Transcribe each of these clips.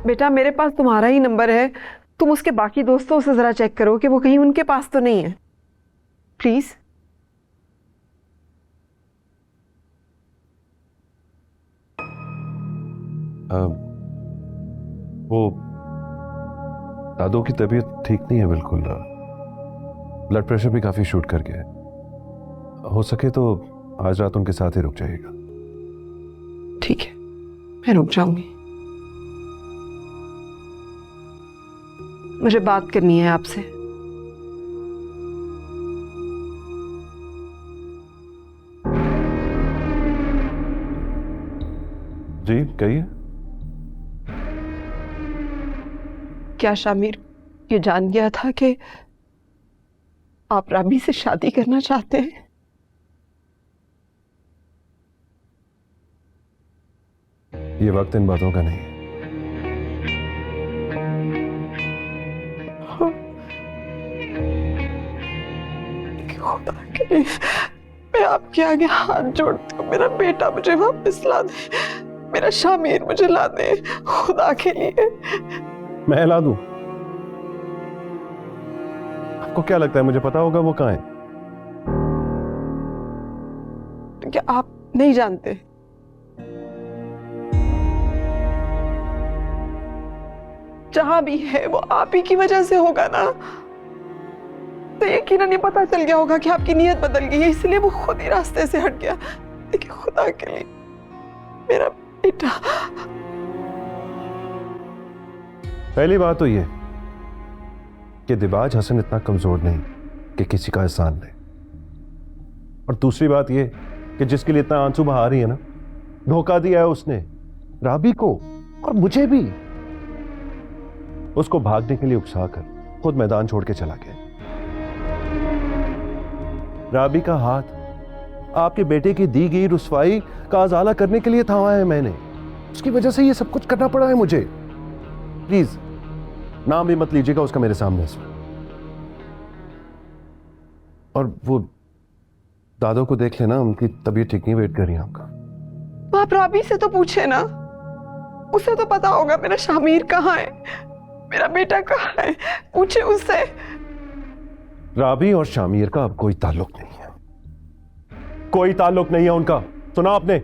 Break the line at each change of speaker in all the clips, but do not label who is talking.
बेटा मेरे पास तुम्हारा ही नंबर है, तुम उसके बाकी दोस्तों से जरा चेक करो कि वो कहीं उनके पास तो नहीं है, प्लीज।
वो दादू की तबीयत ठीक नहीं है बिल्कुल, ब्लड प्रेशर भी काफी शूट कर गया है। हो सके तो आज रात उनके साथ ही रुक जाइएगा।
ठीक है, मैं रुक जाऊंगी। मुझे बात करनी है आपसे।
जी कहिए।
क्या शामिर ये जान गया था कि आप राबी से शादी करना चाहते हैं?
ये वक्त इन बातों का नहीं है।
खुदा के लिए मैं आपके आगे हाथ जोड़ती हूँ, मेरा बेटा मुझे वापस ला दे, मेरा शामिर मुझे ला दे, खुदा के लिए।
मैं ला दूं? आपको क्या लगता है मुझे पता होगा वो कहाँ है?
क्या आप नहीं जानते? जहां भी है वो आप ही की वजह से होगा ना। तो यकीनन ये पता चल गया होगा कि आपकी नीयत बदल गई है, इसलिए वो खुद ही रास्ते से हट गया। देखिए खुदा के लिए मेरा बेटा।
पहली बात तो ये कि दिबाज हसन इतना कमजोर नहीं कि किसी का एहसान ले, और दूसरी बात ये कि जिसके लिए इतना आंसू बहा रही है ना, धोखा दिया है उसने राबी को और मुझे भी। उसको भागने के लिए उकसाकर खुद मैदान छोड़ के चला गया। राबी का हाथ आपके बेटे की दी गई रुसवाई का अजाला करने के लिए थामा है मैंने। उसकी वजह से ये सब कुछ करना पड़ा है मुझे। प्लीज नाम भी मत लीजिएगा उसका मेरे सामने से। और वो दादो को देख लेना, उनकी तबीयत ठीक नहीं, वेट कर रही है आपका।
तो आप राबी से तो पूछे ना, उसे तो पता होगा मेरा शामिर कहाँ है, मेरा बेटा कहाँ है, पूछे उससे।
राबी और शामिर का अब कोई ताल्लुक नहीं है, कोई ताल्लुक नहीं है उनका। सुना आपने?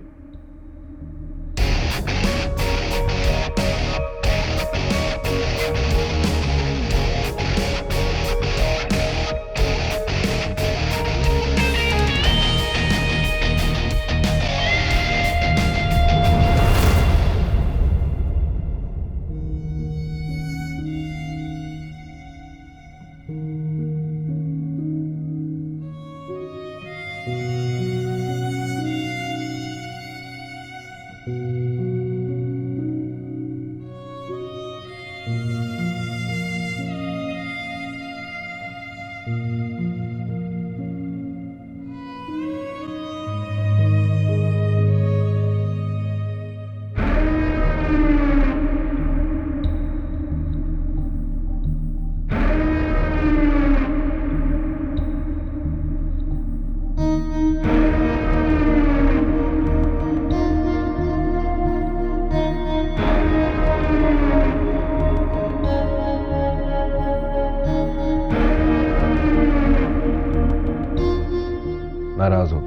नाराज हो?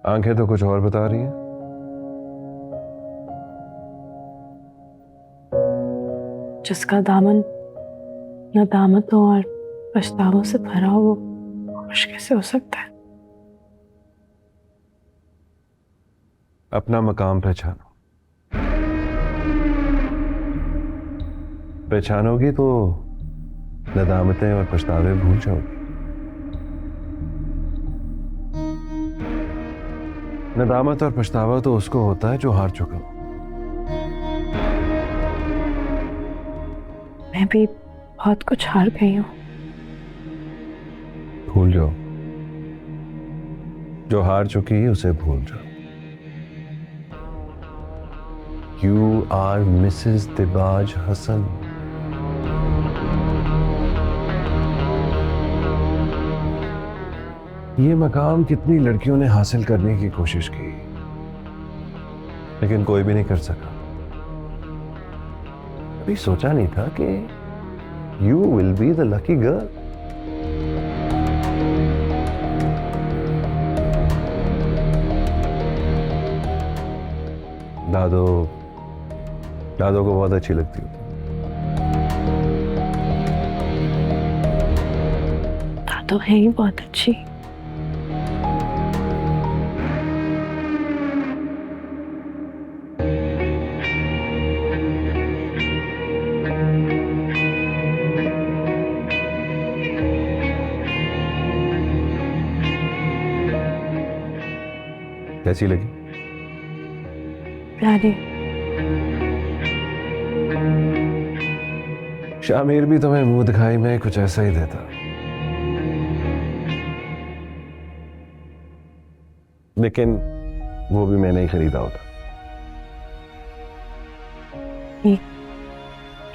आंखें तो कुछ और बता रही हैं।
जिसका दामन नदामतों और पछतावों से भरा हो वो खुश कैसे हो सकता है?
अपना मकाम पहचानो। पहचानोगी तो नदामतें और पछतावे भूल जाओगी। नदामत और पछतावा तो उसको होता है जो हार चुका हो।
मैं भी बहुत कुछ हार गई हूँ।
भूल जाओ, जो हार चुकी है उसे भूल जाओ। You are Mrs. दिबाज हसन। ये मकाम कितनी लड़कियों ने हासिल करने की कोशिश की, लेकिन कोई भी नहीं कर सका। कभी सोचा नहीं था कि you will be the lucky girl. दादो दादो को बहुत अच्छी लगती हो।
दादो है ही बहुत अच्छी।
कैसी लगी?
प्यारी।
शामिर भी तुम्हें मुंह दिखाई में कुछ ऐसा ही देता, लेकिन वो भी मैंने ही खरीदा होता।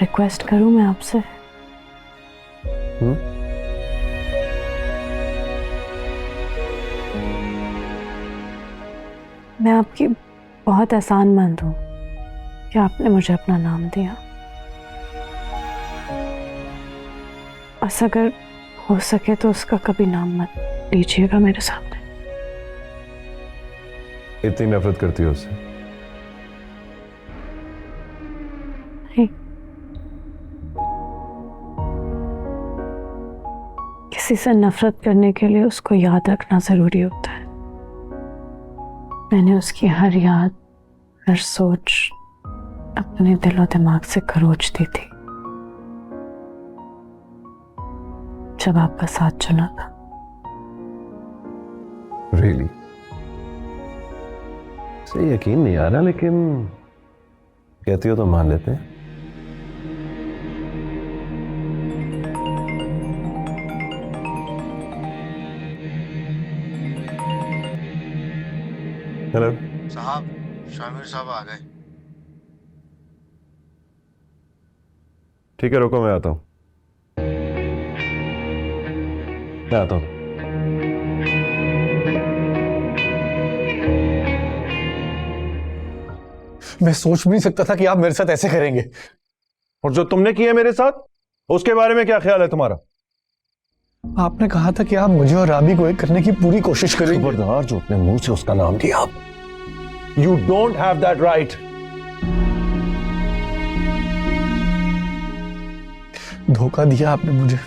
रिक्वेस्ट करूं मैं आपसे? मैं आपकी बहुत एहसानमंद हूं कि आपने मुझे अपना नाम दिया। बस अगर हो सके तो उसका कभी नाम मत लीजिएगा मेरे सामने।
इतनी नफरत करती हो उससे?
नहीं, किसी से नफरत करने के लिए उसको याद रखना जरूरी होता है। मैंने उसकी हर याद, हर सोच अपने दिलो दिमाग से खरोच दी थी जब आपका साथ चुना था।
Really? से यकीन नहीं आ रहा, लेकिन कहती हो तो मान लेते हैं। हेलो
साहब, शामिर साहब आ गए।
ठीक है, रुको, मैं आता हूं। मैं आता हूं।
मैं सोच भी नहीं सकता था कि आप मेरे साथ ऐसे करेंगे।
और जो तुमने किया मेरे साथ, उसके बारे में क्या ख्याल है तुम्हारा?
आपने कहा था कि आप मुझे और राबी को एक करने की पूरी कोशिश करेंगे।
खबरदार जो अपने मुंह से उसका नाम दिया। You don't have that right.
धोखा दिया आपने मुझे,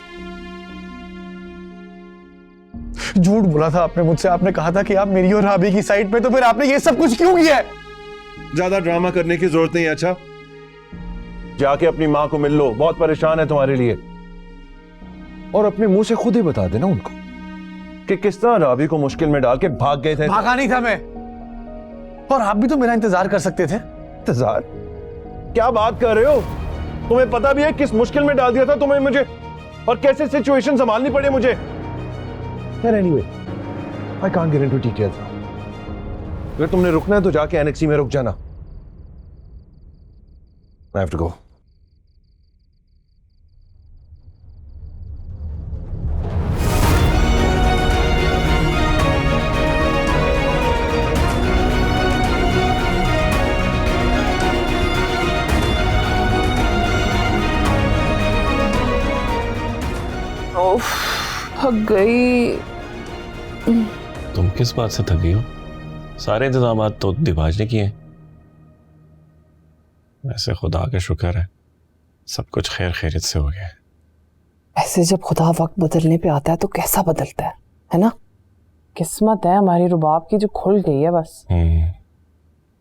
झूठ बोला था आपने मुझसे। आपने कहा था कि आप मेरी और राबी की साइड पे, तो फिर आपने ये सब कुछ क्यों किया है?
ज्यादा ड्रामा करने की जरूरत नहीं है। अच्छा, जाके अपनी मां को मिल लो, बहुत परेशान है तुम्हारे लिए। और अपने मुंह से खुद ही बता देना उनको कि किस तरह राबी को मुश्किल में डाल के भाग गए थे।
भागा नहीं था मैं, और आप भी तो मेरा इंतजार कर सकते थे।
इंतजार? क्या बात कर रहे हो? तुम्हें पता भी है किस मुश्किल में डाल दिया था तुम्हें मुझे, और कैसे सिचुएशन संभालनी पड़ी मुझे। Anyway, I can't get into details. अगर तुमने रुकना है तो जाके एनेक्सी में रुक जाना। I have to go.
थक गई।
तुम किस बात से थकी हो? सारे इंतजाम तो दिबाज ने किए। वैसे खुदा का शुक्र है, सब कुछ खैर खैरियत से हो गया।
ऐसे जब खुदा वक्त बदलने पे आता है तो कैसा बदलता है ना? किस्मत है हमारी रुबाब की जो खुल गई है बस।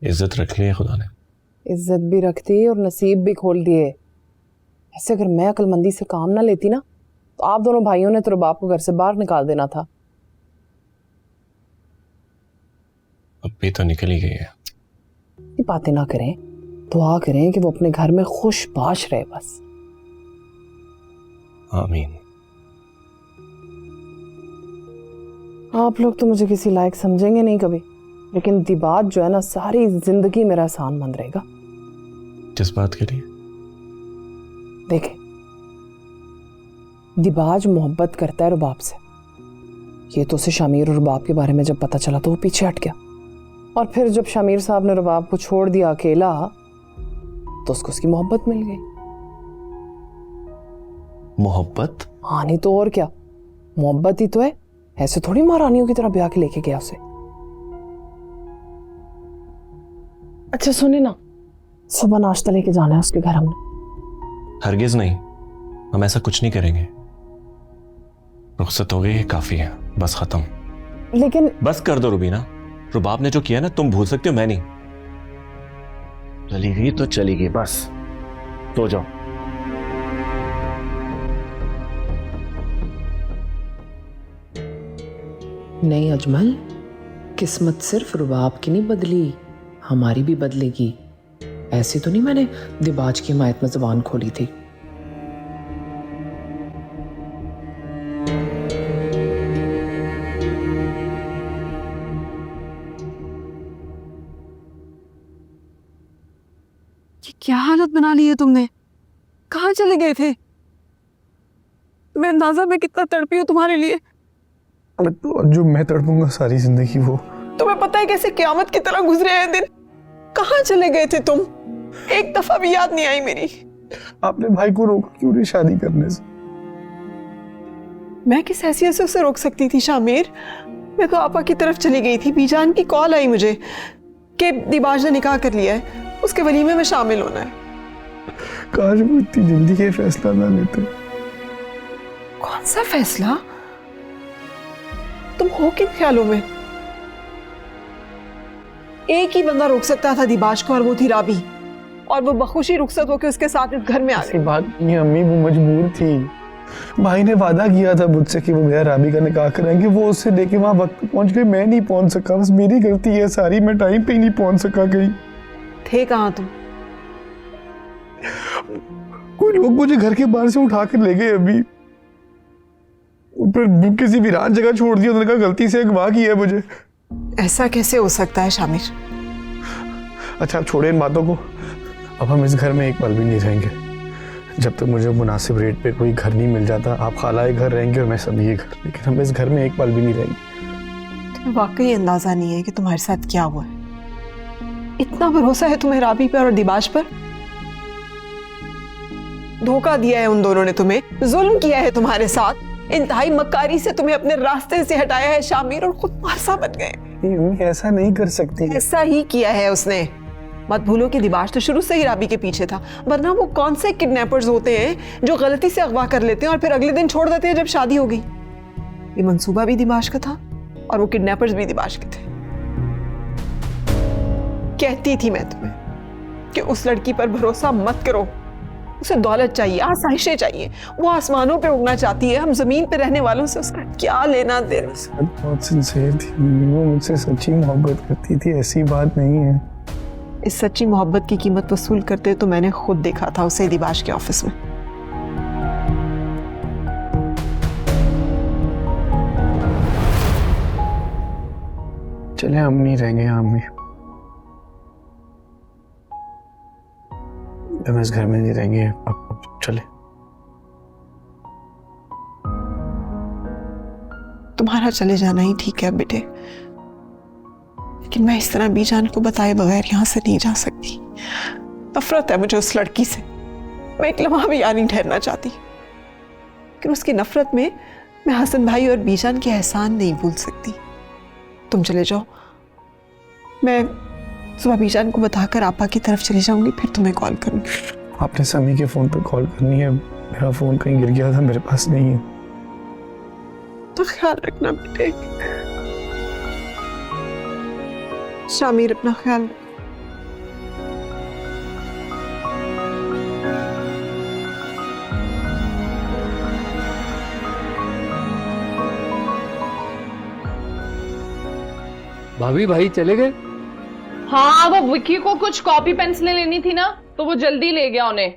इज्जत रख ली है खुदा ने।
इज्जत भी रखती और नसीब भी खोल दिए। ऐसे अगर मैं अक्लमंदी से काम ना लेती ना, तो आप दोनों भाइयों ने तो रुबाब को घर से बाहर निकाल देना था।
अब भी तो निकल ही गई है।
ये बातें ना करें, दुआ करें कि वो अपने घर में खुश बाश रहे बस।
आमीन।
आप लोग तो मुझे किसी लायक समझेंगे नहीं कभी, लेकिन दिबाज जो है ना, सारी जिंदगी मेरा एहसानमंद रहेगा।
किस बात के लिए?
देखें, दिबाज मोहब्बत करता है रुबाब से,
ये तो उसे शामिर और रुबाब के बारे में जब पता चला तो वो पीछे हट गया, और फिर जब शामिर साहब ने रुबाब को छोड़ दिया अकेला तो उसको उसकी मोहब्बत मिल गई।
मोहब्बत?
हाँ नहीं तो और क्या, मोहब्बत ही तो है, ऐसे थोड़ी महारानियों की तरह ब्याह के लेके गया उसे। अच्छा सुने ना, सुबह नाश्ता लेके जाना है उसके घर हमने।
हरगिज नहीं, हम ऐसा कुछ नहीं करेंगे। रुखसत हो गई, काफी है, बस खत्म।
लेकिन
बस कर दो रुबीना, रुबाब ने जो किया ना तुम भूल सकते हो, मैं नहीं। चली गई तो चली गई, बस सो जाओ।
नहीं अजमल, किस्मत सिर्फ रुबाब की नहीं बदली, हमारी भी बदलेगी। ऐसी तो नहीं मैंने दिबाज की हिमायत में जुबान खोली थी।
ये क्या हालत बना ली है तुमने? कहाँ चले गए थे? मैं अंदाजा मैं कितना तड़पी हूँ तुम्हारे लिए।
तो जो मैं तड़पूंगा सारी जिंदगी वो।
तुम्हें पता है कैसे क्यामत की तरह गुजरे हैं दिन? कहाँ चले गए थे तुम? एक दफा भी याद नहीं आई मेरी।
आपने भाई को रोका क्यों नहीं शादी करने से?
मैं किस हैसियत से उसे रोक सकती थी शामिर? मैं तो आपा की तरफ चली गई थी, बीजान की कॉल आई मुझे कि दिबाज ने निकाह कर लिया है, उसके वलीमे में शामिल होना है।
काश वो इतनी जल्दी ये फैसला ना लेते।
कौन सा फैसला? तुम हो किन ख्यालों में? एक ही बंदा रोक सकता था दिबाज को, और वो थी राबी, और वो बखुशी रुखसत होकर उसके साथ इस घर में आ
ऐसी
गई।
बात नहीं अम्मी, वो मजबूर थी। भाई ने वादा किया था मुझसे कि वो मेरा राबी का निकाह कराएंगे, वो उससे लेके वहां वक्त पे पहुंच गई, मैं नहीं पहुंच सका, बस मेरी गलती है सारी, मैं टाइम पे ही नहीं पहुंच सका कहीं।
थे कहाँ तुम?
कोई लोग मुझे घर के बाहर से उठा कर ले गए अभी, फिर किसी वीरान जगह छोड़ दिया, उन्होंने कहा गलती से अगवा किया है मुझे।
ऐसा कैसे हो सकता है शामिर?
अच्छा आप छोड़े इन बातों को, अब हम इस घर में एक पल भी नहीं रहेंगे जब तक मुझे मुनासिब रेट पे कोई घर नहीं मिल जाता। आप खालाए घर रहेंगे और मैं सभी ये घर, लेकिन हम इस घर में एक पल भी नहीं रहेंगे।
तुम्हें वाकई अंदाजा नहीं है कि तुम्हारे साथ क्या हुआ है। इतना भरोसा है तुम्हें राबी पर और दिबाज पर? धोखा दिया है उन दोनों ने तुम्हें, जुल्म किया है तुम्हारे साथ, इंतहाई मक्कारी से तुम्हें अपने रास्ते से हटाया है शामिर, और खुद मारसा बन गए।
ऐसा नहीं कर सकती।
ऐसा ही किया है उसने। मत भूलो कि दिबाज तो शुरू से ही राबी के पीछे था, वरना वो कौन से किडनैपर्स होते हैं जो गलती से अगवा कर लेते हैं और फिर अगले दिन छोड़ देते हैं जब शादी हो गई। ये मंसूबा भी दिबाज का था और वो किडनैपर्स भी दिबाज के थे। कहती थी मैं तुम्हें कि उस लड़की पर भरोसा मत करो, उसे दौलत चाहिए, आसाइशें चाहिए, वो आसमानों पे उड़ना चाहती है, हम जमीन पे रहने वालों से उसका क्या लेना देना।
बहुत सिंसियर थी, वो मुझसे सच्ची मोहब्बत करती थी, ऐसी बात नहीं है।
इस सच्ची मोहब्बत की कीमत वसूल करते तो मैंने खुद देखा था उसे दिबाज के ऑफिस में।
चले हम नहीं रहेंगे यहाँ अम्मी, हम इस घर में नहीं रहेंगे अब चले।
तुम्हारा चले जाना ही ठीक है बेटे, लेकिन मैं इस तरह बीजान को बताए बगैर यहाँ से नहीं जा सकती। नफरत है मुझे उस लड़की से, मैं एक लम्हा भी यहाँ नहीं ठहरना चाहती, लेकिन उसकी नफरत में मैं हसन भाई और बीजान के एहसान नहीं भूल सकती। तुम चले जाओ, मैं सुबह बीजान को बताकर आपा की तरफ चली जाऊंगी, फिर तुम्हें कॉल करूंगी।
आपने समी के फोन पर कॉल करनी है, मेरा फोन कहीं गिर गया था, मेरे पास नहीं है।
तो ख्याल रखना बेटे। शामिर अपना ख्याल।
भाभी भाई चले गए?
हाँ, वो विकी को कुछ कॉपी पेंसिलें लेनी थी ना, तो वो जल्दी ले गया उन्हें।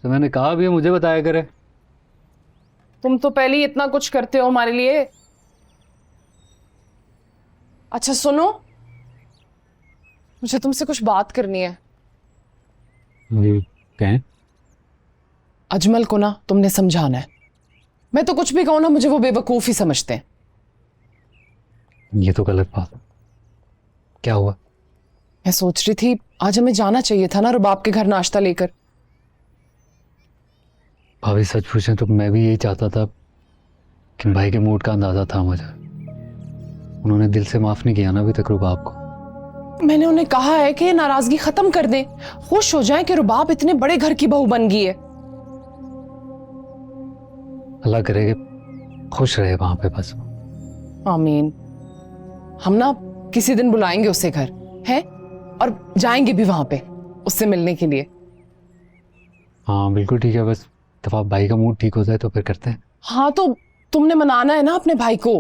तो मैंने कहा भी मुझे बताया करे।
तुम तो पहले ही इतना कुछ करते हो हमारे लिए। अच्छा सुनो, मुझे तुमसे कुछ बात करनी है।
कहें?
अजमल को ना तुमने समझाना है।
मैं तो कुछ भी कहूँ ना, मुझे वो बेवकूफ़ ही समझते हैं।
ये तो गलत बात है। क्या हुआ?
मैं सोच रही थी आज हमें जाना चाहिए था ना रुबाब के घर नाश्ता लेकर।
भाभी सच पूछें तो मैं भी यही चाहता था कि भाई के मूड का अंदाजा था मुझे। उन्होंने दिल से माफ नहीं किया ना अभी तक रुबाब को।
मैंने उन्हें कहा है कि ये नाराजगी खत्म कर दें, खुश हो जाएं कि रुबाब इतने बड़े घर की बहू बन गई है।
अल्लाह करे कि खुश रहे वहां पे बस।
आमीन। हम ना किसी दिन बुलाएंगे उसे घर, हैं, और जाएंगे भी वहां पे उससे मिलने के लिए।
हाँ बिल्कुल ठीक है, बस दफा भाई का मूड ठीक हो जाए तो फिर करते हैं।
हाँ तो तुमने मनाना है ना अपने भाई को,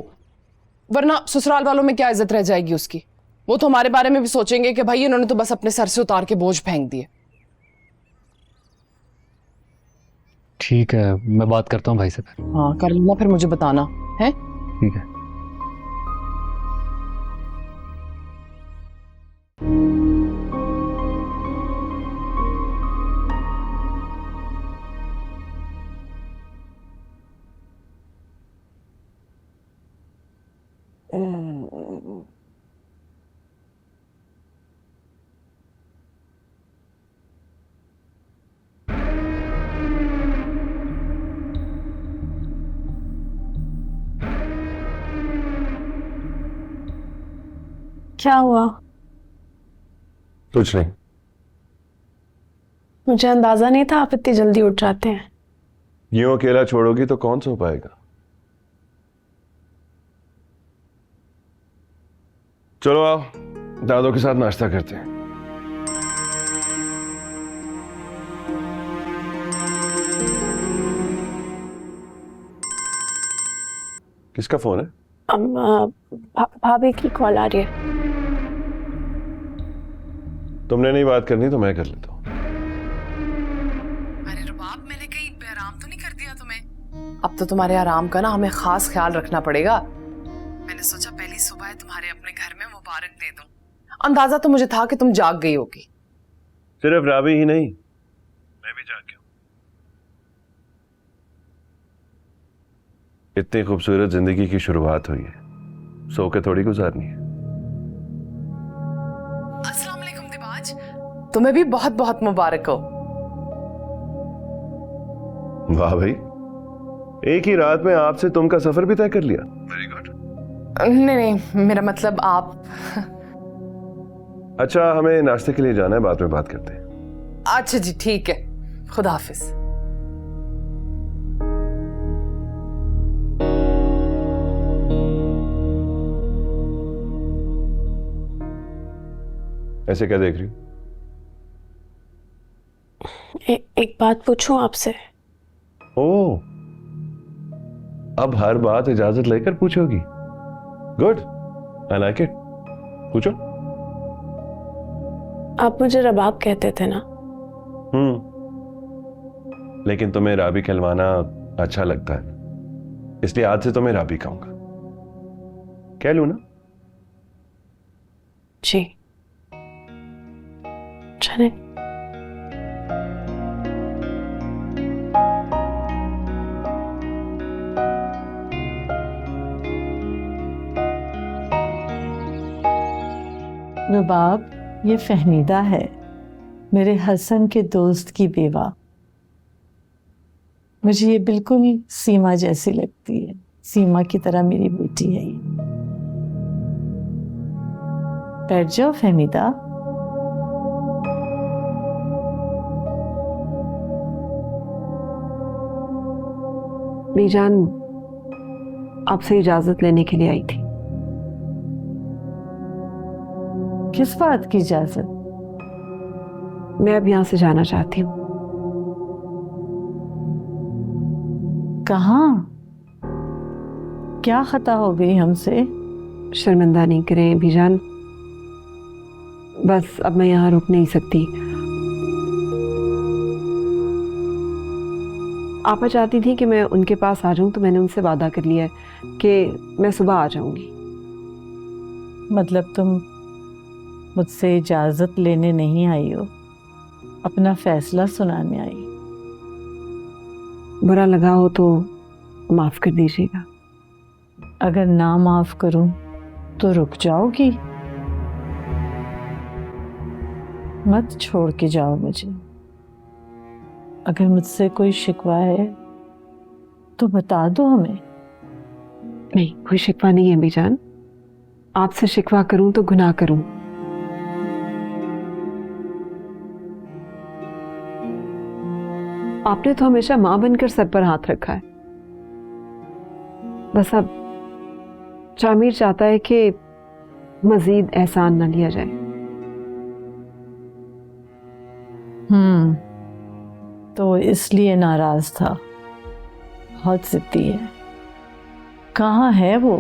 वरना ससुराल वालों में क्या इज्जत रह जाएगी उसकी। वो तो हमारे बारे में भी सोचेंगे कि भाई इन्होंने तो बस अपने सर से उतार के बोझ फेंक दिए।
ठीक है, मैं बात करता हूँ भाई से फिर।
हाँ कर लेना, फिर मुझे बताना है।
ठीक है।
क्या हुआ?
कुछ नहीं।
मुझे अंदाजा नहीं था आप इतनी जल्दी उठ जाते हैं।
यूं अकेला छोड़ोगी तो कौन सो पाएगा। चलो आओ, दादों के साथ नाश्ता करते हैं। किसका फोन है?
भाभी की कॉल आ रही है।
तुमने नहीं बात करनी तो मैं कर लेता हूँ।
अरे रुबाब, मैंने कहीं बेआराम तो नहीं कर दिया तुम्हें? अब तो तुम्हारे आराम का ना हमें खास ख्याल रखना पड़ेगा। मैंने सोचा पहली सुबह तुम्हारे अपने घर में मुबारक दे दूं। अंदाजा तो मुझे था कि तुम जाग गई होगी।
सिर्फ राबी ही नहीं, मैं भी जाग गया हूं। इतनी खूबसूरत जिंदगी की शुरुआत हुई है, सो के थोड़ी गुजारनी है।
अस्सलाम वालेकुम दिबाज, तुम्हें भी बहुत बहुत मुबारक हो।
वाह भाई, एक ही रात में आपसे तुम का सफर भी तय कर लिया। Very good.
नहीं नहीं, मेरा मतलब आप।
अच्छा, हमें नाश्ते के लिए जाना है, बाद में बात करते हैं।
अच्छा जी ठीक है, खुदा हाफिज।
ऐसे क्या देख रही हो?
एक बात पूछूं आपसे?
ओह, अब हर बात इजाजत लेकर पूछोगी। Good, I like it. पूछो।
आप मुझे रबाब कहते थे ना?
लेकिन तुम्हें राबी कहलवाना अच्छा लगता है, इसलिए आज से तुम्हें राबी कहूंगा। कह लूं ना?
जी चले।
रुबाब, ये फहमीदा है, मेरे हसन के दोस्त की बेवा। मुझे ये बिल्कुल सीमा जैसी लगती है, सीमा की तरह मेरी बेटी है ये। बैठ जाओ फहमीदा।
बीजान आपसे इजाजत लेने के लिए आई थी।
किस बात की इजाजत?
मैं अब यहां से जाना चाहती हूँ।
कहाँ? क्या खता हो गई हमसे?
शर्मिंदा नहीं करें बीजान, बस अब मैं यहाँ रुक नहीं सकती। आपा चाहती थी कि मैं उनके पास आ जाऊं, तो मैंने उनसे वादा कर लिया है कि मैं सुबह आ जाऊंगी।
मतलब तुम मुझसे इजाजत लेने नहीं आई हो, अपना फैसला सुनाने आई?
बुरा लगा हो तो
माफ कर दीजिएगा।
अगर ना माफ करूं तो रुक जाओगी? मत छोड़ के जाओ मुझे। अगर मुझसे कोई शिकवा है तो बता दो हमें।
नहीं, कोई शिकवा नहीं है बीजान। आपसे शिकवा करूं तो गुनाह करूं। आपने तो हमेशा मां बनकर सर पर हाथ रखा है। बस अब शामिर चाहता है कि मजीद एहसान न लिया जाए।
तो इसलिए नाराज था। बहुत जिद्दी है। कहाँ है वो?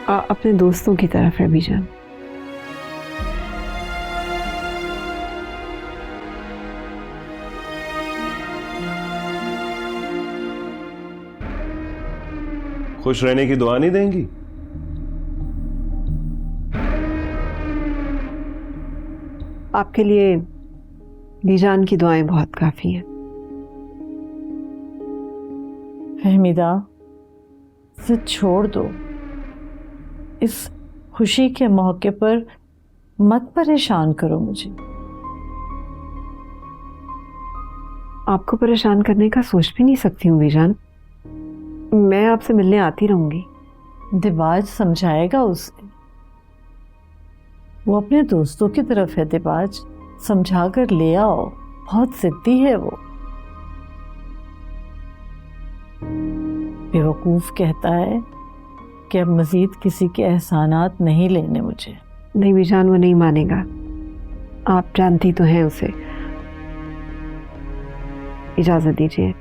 अपने दोस्तों की तरफ है बीजान।
खुश रहने की दुआ नहीं देंगी?
आपके लिए बीजान की दुआएं बहुत काफी हैं।
फहमीदा, इसे छोड़ दो। इस खुशी के मौके पर मत परेशान करो मुझे।
आपको परेशान करने का सोच भी नहीं सकती हूँ बीजान। मैं आपसे मिलने आती रहूंगी।
दिबाज समझाएगा उसे। वो अपने दोस्तों की तरफ है। दिबाज, समझा कर ले आओ। बहुत जिद्दी है वो। बेवकूफ कहता है कि अब मजीद किसी के एहसानात नहीं लेने मुझे।
नहीं बीजान, वो नहीं मानेगा। आप जानती तो हैं उसे। इजाजत दीजिए।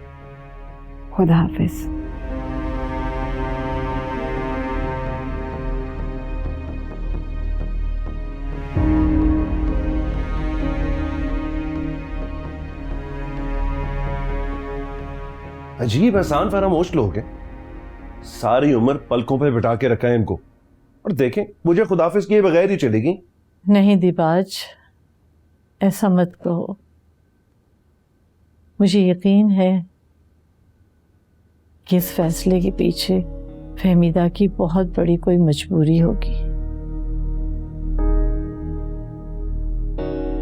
खुदा हाफिज।
अजीब एहसान फरामोश लोग हैं। सारी उम्र पलकों पे बिठा के रखा है इनको, और देखें मुझे खुदाफिज किए बगैर ही चलेगी।
नहीं दिबाज, ऐसा मत कहो। मुझे यकीन है कि इस फैसले के पीछे फहमीदा की बहुत बड़ी कोई मजबूरी होगी।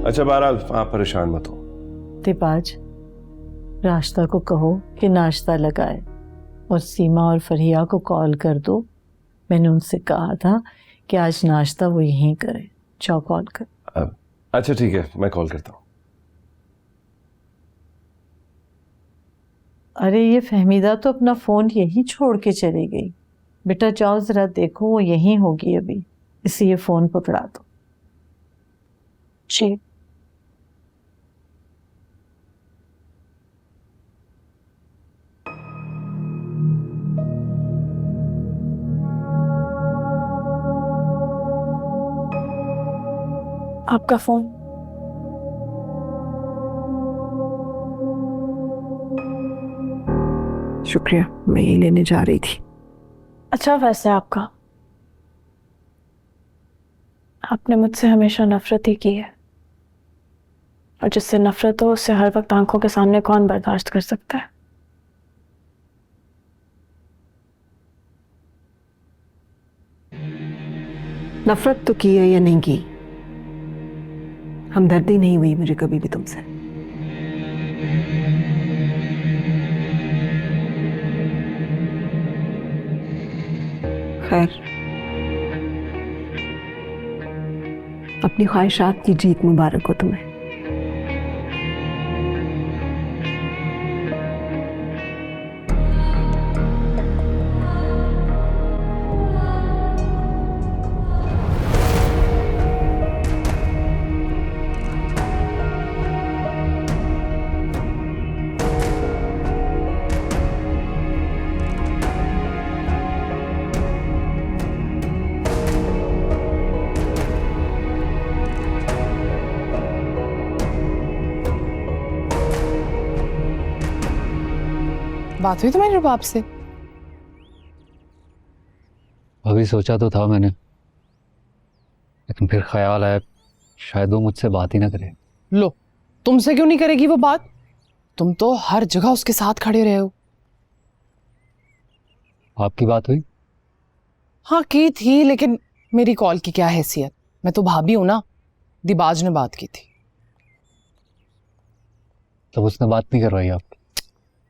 अच्छा बहरहाल आप परेशान मत हो।
दिबाज, रास्ता को कहो कि नाश्ता लगाए और सीमा और फरिया को कॉल कर दो। मैंने उनसे कहा था कि आज नाश्ता वो यहीं करें। जाओ कॉल कर।
अच्छा ठीक है, मैं कॉल करता हूँ।
अरे ये फहमीदा तो अपना फोन यहीं छोड़ के चली गई। बेटा जाओ जरा देखो, वो यहीं होगी अभी, इसलिए फोन पकड़ा दो।
जी। आपका फोन। शुक्रिया, मैं ये लेने जा रही थी।
अच्छा वैसे आपका, आपने मुझसे हमेशा नफरत ही की है, और जिससे नफरत हो उससे हर वक्त आंखों के सामने कौन बर्दाश्त कर सकता है।
नफरत तो की है या नहीं की, हमदर्दी नहीं हुई मुझे कभी भी तुमसे। खैर, अपनी ख्वाहिशात की जीत मुबारक हो तुम्हें।
बात हुई तुम्हारे बाप से?
अभी सोचा तो था मैंने, लेकिन फिर ख्याल आया शायद वो मुझसे बात ही ना करे।
लो, तुमसे क्यों नहीं करेगी वो बात? तुम तो हर जगह उसके साथ खड़े रहे हो।
आपकी बात हुई?
हाँ की थी, लेकिन मेरी कॉल की क्या हैसियत, मैं तो भाभी हूं ना। दिबाज ने बात की थी।
तब उसने बात नहीं करवाई आप?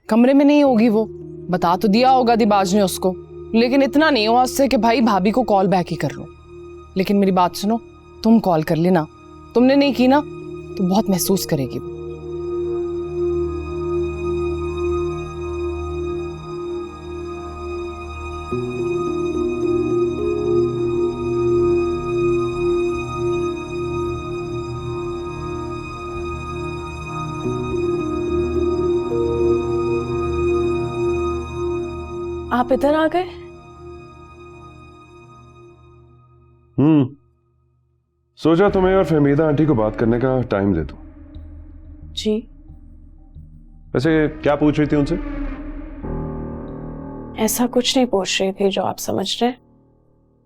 कमरे में नहीं होगी वो, बता तो दिया होगा दिबाज ने उसको, लेकिन इतना नहीं हुआ उससे कि भाई भाभी को कॉल बैक ही कर लो। लेकिन मेरी बात सुनो, तुम कॉल कर लेना, तुमने नहीं की ना तो बहुत महसूस करेगी वो।
आप इधर आ गए?
सोचा तुम्हें और फहमीदा आंटी को बात करने का टाइम दे दूं।
जी।
वैसे क्या पूछ रही थी उनसे?
ऐसा कुछ नहीं पूछ रही थी जो आप समझ रहे।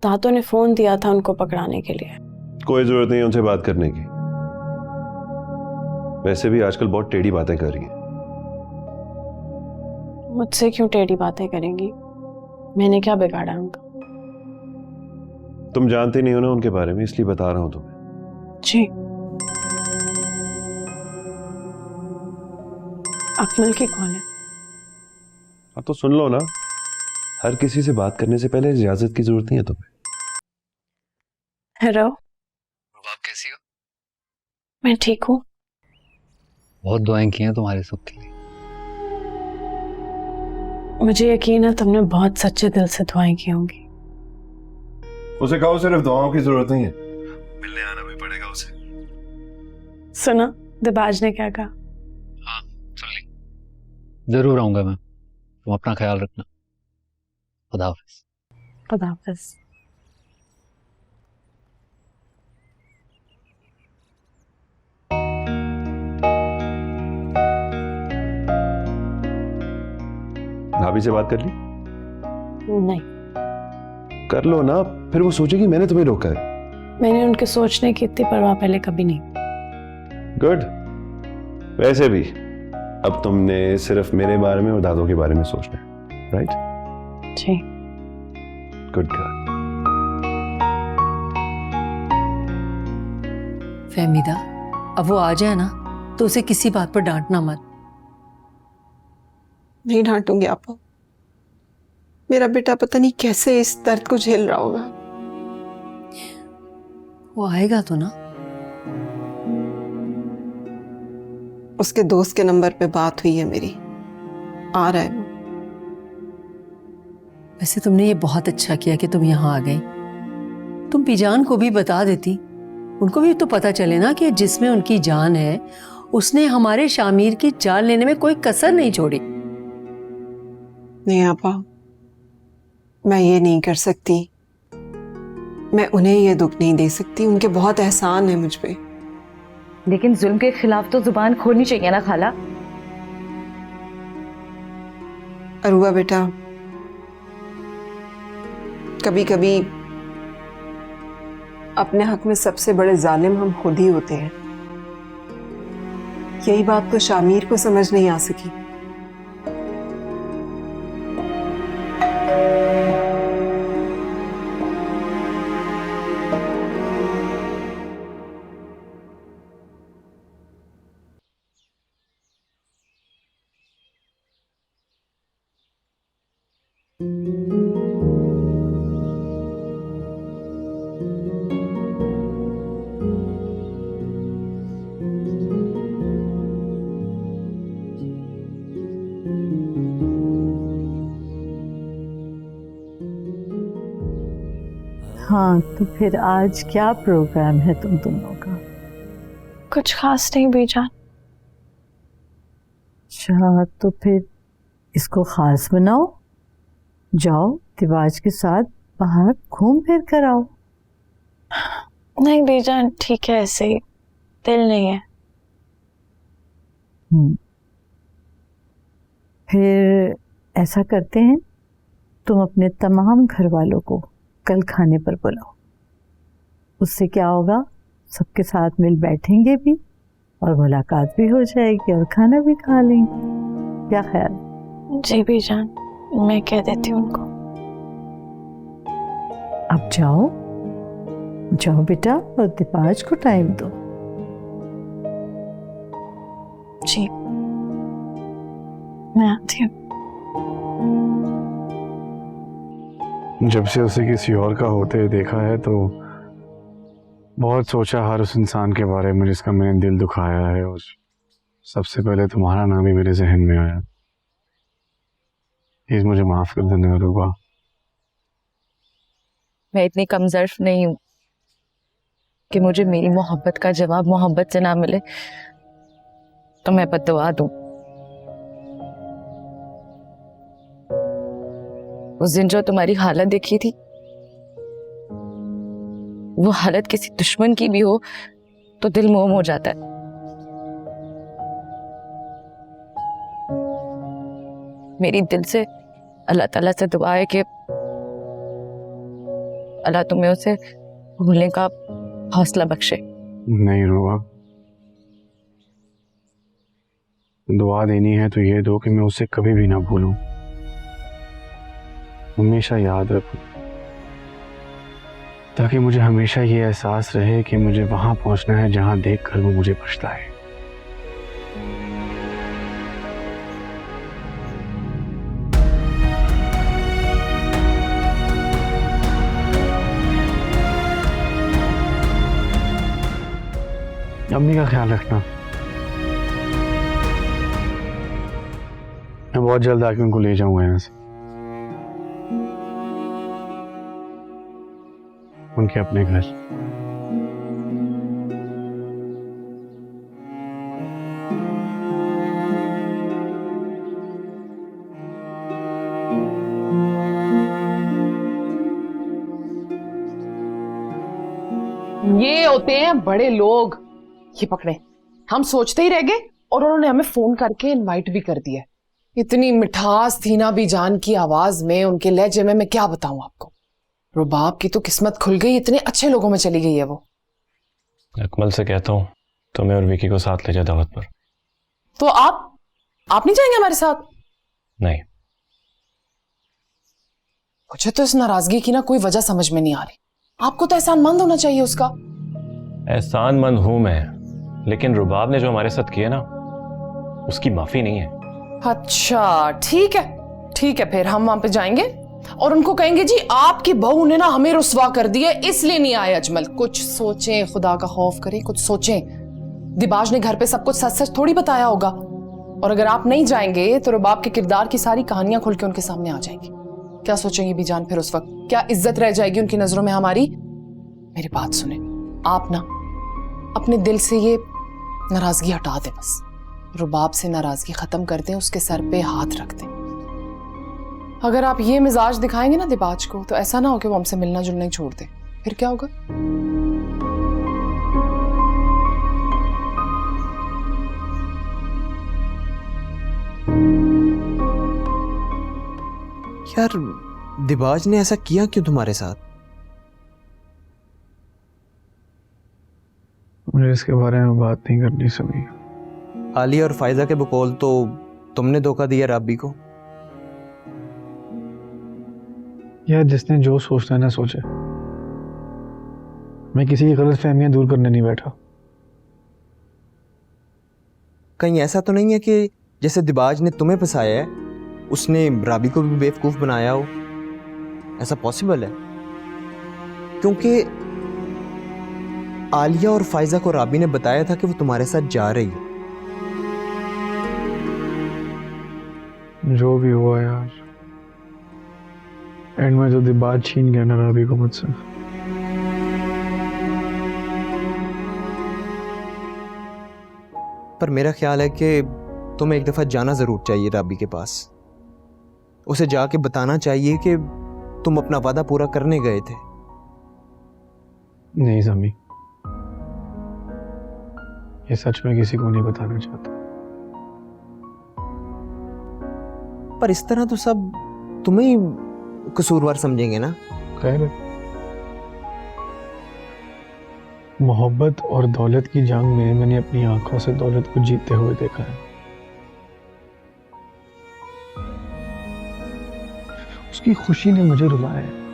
दादू ने फोन दिया था उनको पकड़ाने के लिए।
कोई जरूरत नहीं है उनसे बात करने की। वैसे भी आजकल बहुत टेढ़ी बातें कर रही है।
मुझसे क्यों टेढ़ी बातें करेंगी? मैंने क्या बिगाड़ा उनका?
तुम जानते नहीं हो ना उनके बारे में, इसलिए बता रहा हूं तुम्हें।
जी। अकमल की कौन है?
अब तो सुन लो ना, हर किसी से बात करने से पहले इजाजत की जरूरत नहीं है तुम्हें।
हेलो,
आप कैसी हो?
मैं ठीक हूँ।
बहुत दुआएं की हैं तुम्हारे सुख के लिए।
मुझे यकीन है तुमने बहुत सच्चे दिल से दुआएं की होंगी।
उसे कहो सिर्फ दुआओं की जरूरत नहीं है, मिलने आना भी पड़ेगा उसे।
सुना दिबाज ने क्या कहा?
हाँ सुन ली। जरूर आऊंगा मैं, तुम अपना ख्याल रखना। खुदा हाफिज।
खुदा हाफिज।
भाभी से बात कर ली?
नहीं,
कर लो ना, फिर वो सोचेगी मैंने तुम्हें रोका है।
मैंने उनके सोचने की इतनी परवाह पहले कभी नहीं।
गुड। वैसे भी अब तुमने सिर्फ मेरे बारे में और दादों के बारे में सोचना है, राइट?
जी।
Good girl.
फहमीदा, अब वो आ जाए ना तो उसे किसी बात पर डांटना मत।
नहीं डांटूंगी आपा। मेरा बेटा पता नहीं कैसे इस दर्द को झेल रहा होगा।
वो आएगा तो ना।
उसके दोस्त के नंबर पे बात हुई है मेरी, आ रहा है वो।
वैसे तुमने ये बहुत अच्छा किया कि तुम यहाँ आ गई। तुम बीजान को भी बता देती, उनको भी तो पता चले ना कि जिसमें उनकी जान है उसने हमारे शामिर की जान लेने में कोई कसर नहीं छोड़ी।
नहीं आपा, मैं ये नहीं कर सकती। मैं उन्हें ये दुख नहीं दे सकती, उनके बहुत एहसान है मुझ पे।
लेकिन जुल्म के खिलाफ तो जुबान खोलनी चाहिए ना खाला।
अरुआ बेटा, कभी कभी अपने हक में सबसे बड़े जालिम हम खुद ही होते हैं। यही बात तो शामिर को समझ नहीं आ सकी।
हाँ, तो फिर आज क्या प्रोग्राम है तुम दोनों का?
कुछ खास नहीं बीजान।
अच्छा, तो फिर इसको खास बनाओ। जाओ दिबाज के साथ बाहर घूम फिर कर आओ।
नहीं बीजान, ठीक है, ऐसे ही दिल नहीं है।
फिर ऐसा करते हैं, तुम अपने तमाम घर वालों को कल खाने पर बुलाओ। उससे क्या होगा, सबके साथ मिल बैठेंगे भी और मुलाकात भी हो जाएगी और खाना भी खा लेंगे। क्या ख्याल?
जी बीजान, मैं कह देती हूँ उनको।
अब जाओ जाओ बेटा, और दिपाज को टाइम दो।
जी मैं आती हूँ।
जब से उसे किसी और का होते देखा है तो बहुत सोचा हर उस इंसान के बारे में जिसका मैंने दिल दुखाया है, और सबसे पहले तुम्हारा नाम ही मेरे जहन में आया। प्लीज मुझे माफ कर देना रुबा।
मैं इतनी कमजोर नहीं हूँ कि मुझे मेरी मोहब्बत का जवाब मोहब्बत से ना मिले तो मैं बद्दुआ दूं। उस दिन जो तुम्हारी हालत देखी थी, वो हालत किसी दुश्मन की भी हो तो दिल मोम हो जाता है। मेरी दिल से अल्लाह ताला से दुआ है कि अल्लाह तुम्हें उसे भूलने का हौसला बख्शे।
नहीं रुबा, दुआ देनी है तो ये दो कि मैं उसे कभी भी ना भूलूं, हमेशा याद रखूं, ताकि मुझे हमेशा ये एहसास रहे कि मुझे वहां पहुंचना है जहां देखकर वो मुझे पछताए। अम्मी का ख्याल रखना। मैं बहुत जल्द आके उनको ले जाऊंगा यहाँ से, उनके अपने घर।
ये होते हैं बड़े लोग। ये पकड़े, हम सोचते ही रह गए और उन्होंने हमें फोन करके इनवाइट भी कर दिया। इतनी मिठास थी ना बीजान की आवाज में, उनके लहजे में, मैं क्या बताऊं आपको। रुबाब की तो किस्मत खुल गई, इतने अच्छे लोगों में चली गई है वो।
अकमल से कहता हूँ तुम्हें और विकी को साथ ले जाए दावत पर।
तो आप नहीं जाएंगे हमारे साथ?
नहीं।
मुझे तो इस नाराजगी की ना कोई वजह समझ में नहीं आ रही। आपको तो एहसानमंद होना चाहिए उसका।
एहसानमंद हूं मैं, लेकिन रुबाब ने जो हमारे साथ किया ना, उसकी माफी नहीं है।
अच्छा ठीक है, फिर हम वहां पे जाएंगे और उनको कहेंगे जी आपकी बहू ने ना हमें रुस्वा कर दिया, इसलिए नहीं आए अजमल। कुछ सोचें, खुदा का खौफ करें, कुछ सोचें। दिबाज ने घर पे सब कुछ सच सच थोड़ी बताया होगा, और अगर आप नहीं जाएंगे तो रुबाब के किरदार की सारी कहानियां खुल के उनके सामने आ जाएंगी। क्या सोचेंगे बीजान फिर उस वक्त? क्या इज्जत रह जाएगी उनकी नजरों में हमारी? मेरी बात सुने, आप ना अपने दिल से ये नाराजगी हटा दें, बस रुबाब से नाराजगी खत्म कर दें, उसके सर पे हाथ रख दें। अगर आप ये मिजाज दिखाएंगे ना दिबाज को, तो ऐसा ना हो कि वो हमसे मिलना जुलना ही छोड़ दे। फिर क्या होगा?
यार दिबाज ने ऐसा किया क्यों तुम्हारे साथ?
मुझे इसके बारे में बात नहीं करनी समी।
आलिया और फायजा के बकौल तो तुमने धोखा दिया राबी को।
यार जिसने जो सोचना है ना सोचे, मैं किसी की गलत फहमियां दूर करने नहीं बैठा।
कहीं ऐसा तो नहीं है कि जैसे दिबाज ने तुम्हें फंसाया है, उसने राबी को भी बेवकूफ बनाया हो? ऐसा पॉसिबल है? क्योंकि आलिया और फायजा को राबी ने बताया था कि वो तुम्हारे साथ जा रही है।
जो भी हुआ यार, एंड में जो दिबाज छीन गया ना राबी को मुझसे,
पर मेरा ख्याल है कि तुम्हें एक दफा जाना जरूर चाहिए राबी के पास। उसे जाके बताना चाहिए कि तुम अपना वादा पूरा करने गए थे।
नहीं समी, ये सच में किसी को नहीं बताना चाहता।
पर इस तरह तो सब तुम्हें ही कसूरवार समझेंगे ना।
खैर, मोहब्बत और दौलत की जंग में मैंने अपनी आंखों से दौलत को जीतते हुए देखा है। उसकी खुशी ने मुझे रुलाया है।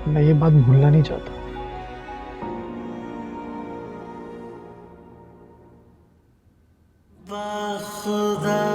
मैं ये बात भूलना नहीं चाहता।
खुदा